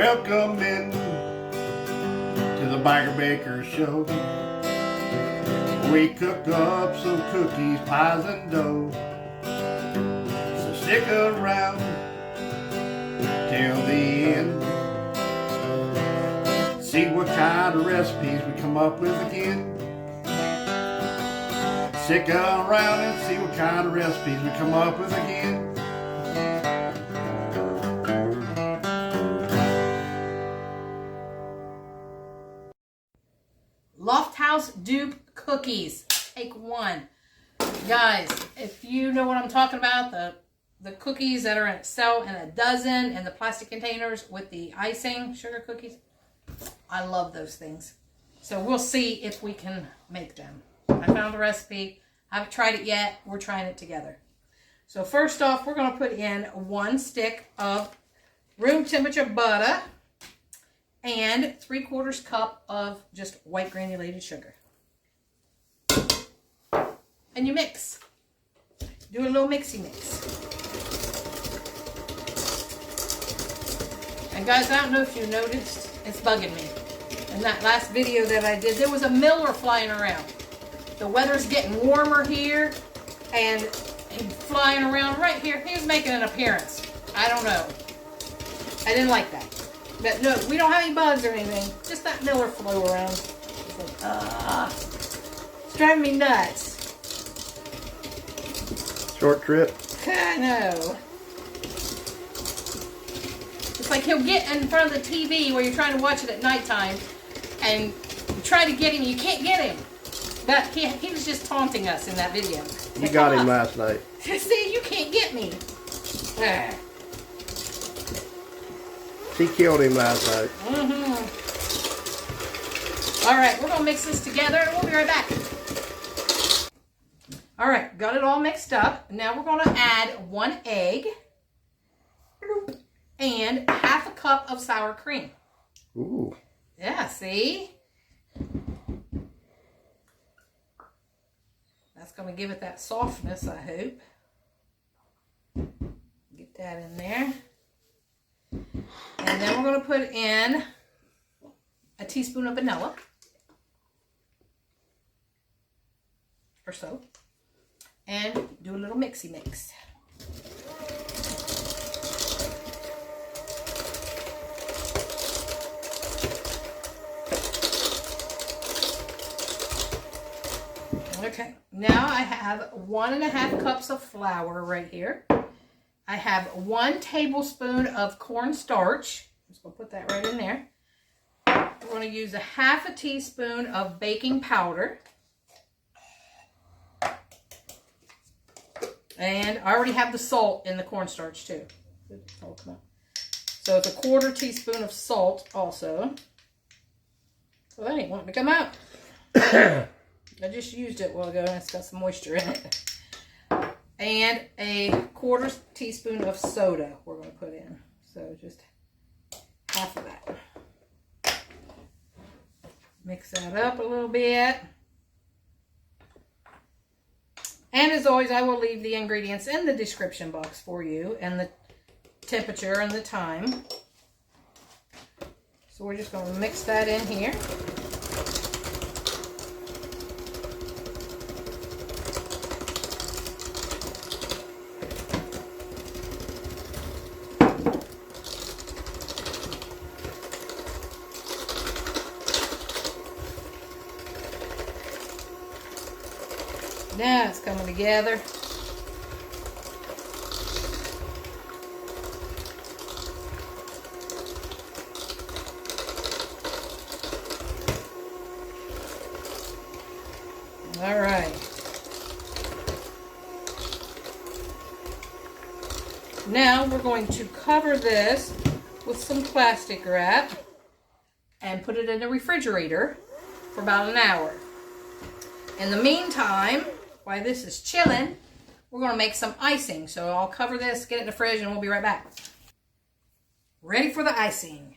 Welcome in to the Biker Baker Show. We cook up some cookies, pies, and dough. So stick around till the end. See what kind of recipes we come up with again. Stick around and see what kind of recipes we come up with again. Lofthouse Dupe cookies. Take one. Guys, if you know what I'm talking about, the cookies that are sell in a dozen in the plastic containers with the icing sugar cookies, I love those things. So we'll see if we can make them. I found a recipe. I haven't tried it yet. We're trying it together. So first off, we're going to put in 1 stick of room temperature butter and 3/4 cup of just white granulated sugar. And you mix. Do a little mixy mix. And guys, I don't know if you noticed, it's bugging me. In that last video that I did, there was a miller flying around. The weather's getting warmer here, and he's flying around right here. He was making an appearance. I don't know. I didn't like that. But no, we don't have any bugs or anything. Just that miller flew around. It's like, it's driving me nuts. Short trip. I know. It's like he'll get in front of the TV where you're trying to watch it at nighttime, and you try to get him, you can't get him. But he was just taunting us in that video. You like, got him last night. See, you can't get me. He killed him last night. All right, we're going to mix this together and we'll be right back. All right, got it all mixed up. Now we're going to add 1 egg and 1/2 cup of sour cream. Ooh. Yeah, see? That's going to give it that softness, I hope. Get that in there. And then we're going to put in a teaspoon of vanilla. Or so. And do a little mixy mix. Okay, now I have 1.5 cups of flour right here. I have 1 tablespoon of cornstarch. I'm just going to put that right in there. We're going to use 1/2 teaspoon of baking powder. And I already have the salt in the cornstarch too. Oh, come on. So it's 1/4 teaspoon of salt also. Well, that ain't wanting to come out. I just used it a while ago and it's got some moisture in it. And 1/4 teaspoon of soda we're going to put in. So just 1/2 of that. Mix that up a little bit. And as always, I will leave the ingredients in the description box for you and the temperature and the time. So we're just going to mix that in here. Now it's coming together. All right. Now we're going to cover this with some plastic wrap and put it in the refrigerator for about an hour. In the meantime, while this is chilling, we're going to make some icing. So I'll cover this, get it in the fridge, and we'll be right back. Ready for the icing.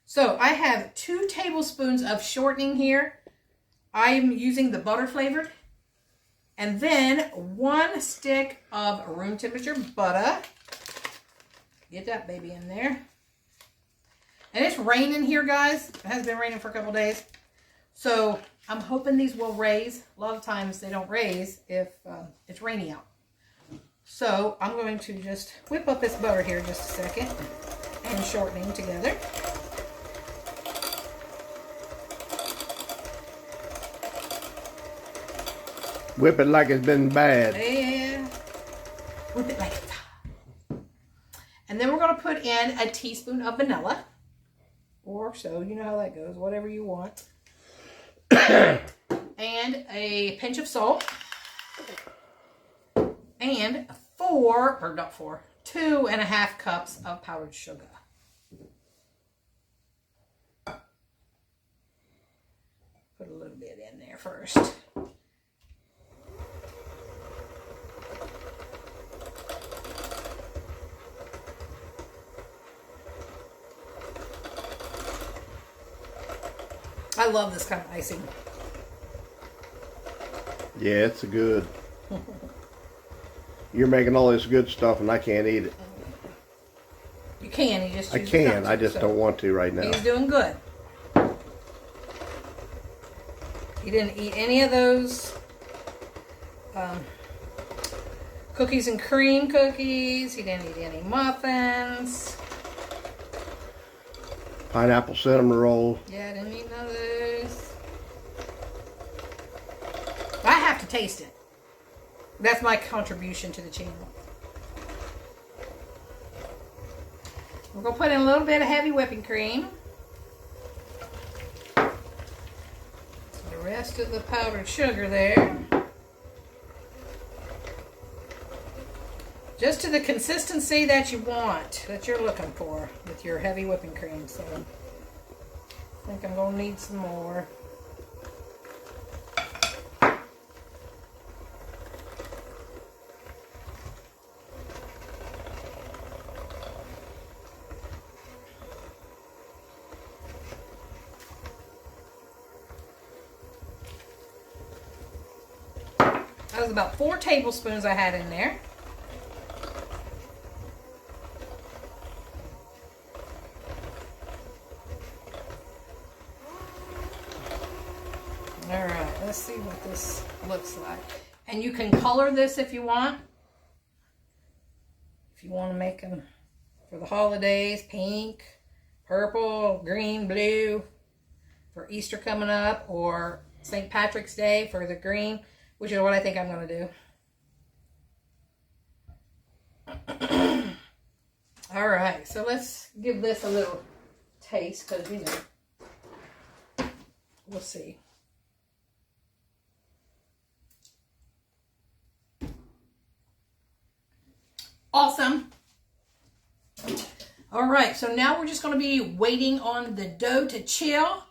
So I have 2 tablespoons of shortening here. I'm using the butter flavored. And then 1 stick of room temperature butter. Get that baby in there. And it's raining here, guys. It has been raining for a couple days. So I'm hoping these will raise. A lot of times they don't raise if it's rainy out. So I'm going to just whip up this butter here just a second and shortening together. Whip it like it's been bad. Yeah. Whip it like it's hot. And then we're going to put in a teaspoon of vanilla. Or so, you know how that goes. Whatever you want. And a pinch of salt. And 2.5 cups of powdered sugar. Put a little bit in there first. I love this kind of icing. Yeah, it's good. You're making all this good stuff and I can't eat it. You can, you just I can, I just don't want to right now. He's doing good. He didn't eat any of those cookies and cream cookies. He didn't eat any muffins. Pineapple cinnamon roll. Yeah, I didn't eat none of those. I have to taste it. That's my contribution to the channel. We're going to put in a little bit of heavy whipping cream. The rest of the powdered sugar there. Just to the consistency that you want, that you're looking for with your heavy whipping cream. So I think I'm going to need some more. That was about 4 tablespoons I had in there. All right, let's see what this looks like. And you can color this if you want. If you want to make them for the holidays, pink, purple, green, blue, for Easter coming up, or St. Patrick's Day for the green, which is what I think I'm going to do. All right, so let's give this a little taste because, you know, we'll see. Awesome. All right, so now we're just going to be waiting on the dough to chill.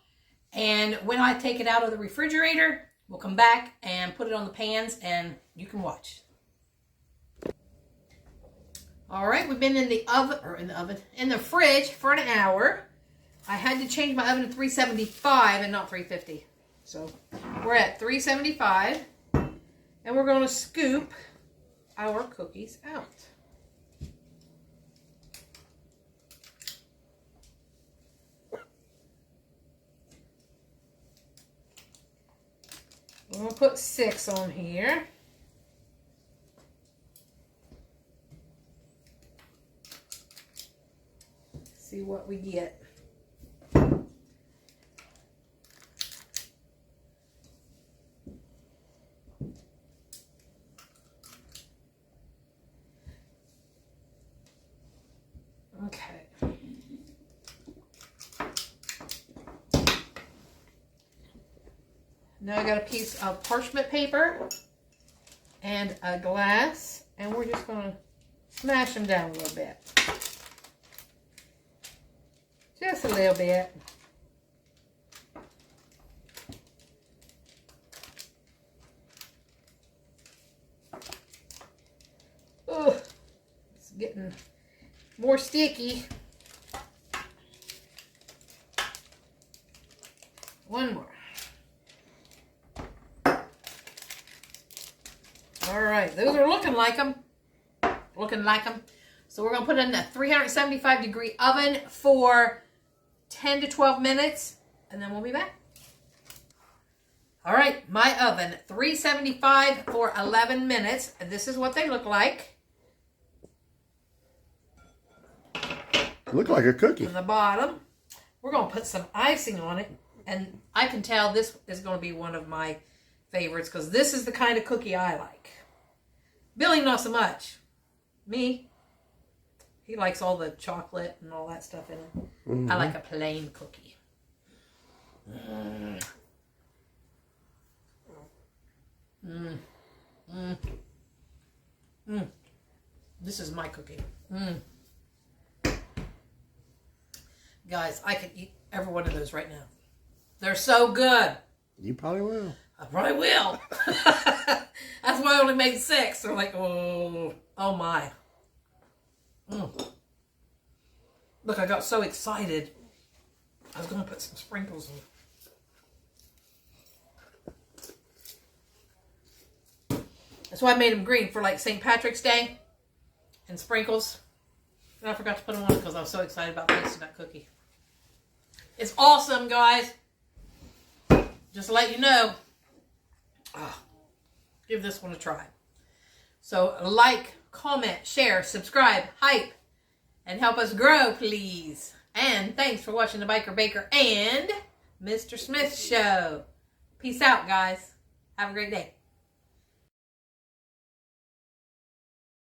And when I take it out of the refrigerator, we'll come back and put it on the pans and you can watch. All right, we've been in the fridge for an hour. I had to change my oven to 375 and not 350. So we're at 375 and we're going to scoop our cookies out. I'm going to put 6 on here. See what we get. Okay. Now I got a piece of parchment paper and a glass, and we're just going to smash them down a little bit. Just a little bit. Oh, it's getting more sticky. One more. All right, those are looking like them. So we're going to put it in a 375-degree oven for 10 to 12 minutes, and then we'll be back. All right, my oven, 375 for 11 minutes. And this is what they look like. Look like a cookie. On the bottom, we're going to put some icing on it. And I can tell this is going to be one of my favorites because this is the kind of cookie I like. Billy, not so much. Me, he likes all the chocolate and all that stuff in it. Mm-hmm. I like a plain cookie. This is my cookie. Guys, I could eat every one of those right now. They're so good. You probably will. I probably will. That's why I only made 6. They're like, oh my. Look, I got so excited. I was going to put some sprinkles in. That's why I made them green for like St. Patrick's Day and sprinkles. And I forgot to put them on because I was so excited about tasting that cookie. It's awesome, guys. Just to let you know. Give this one a try. So like, comment, share, subscribe, hype, and help us grow, please. And thanks for watching the Biker Baker and Mr. Smith Show. Peace out, guys. Have a great day.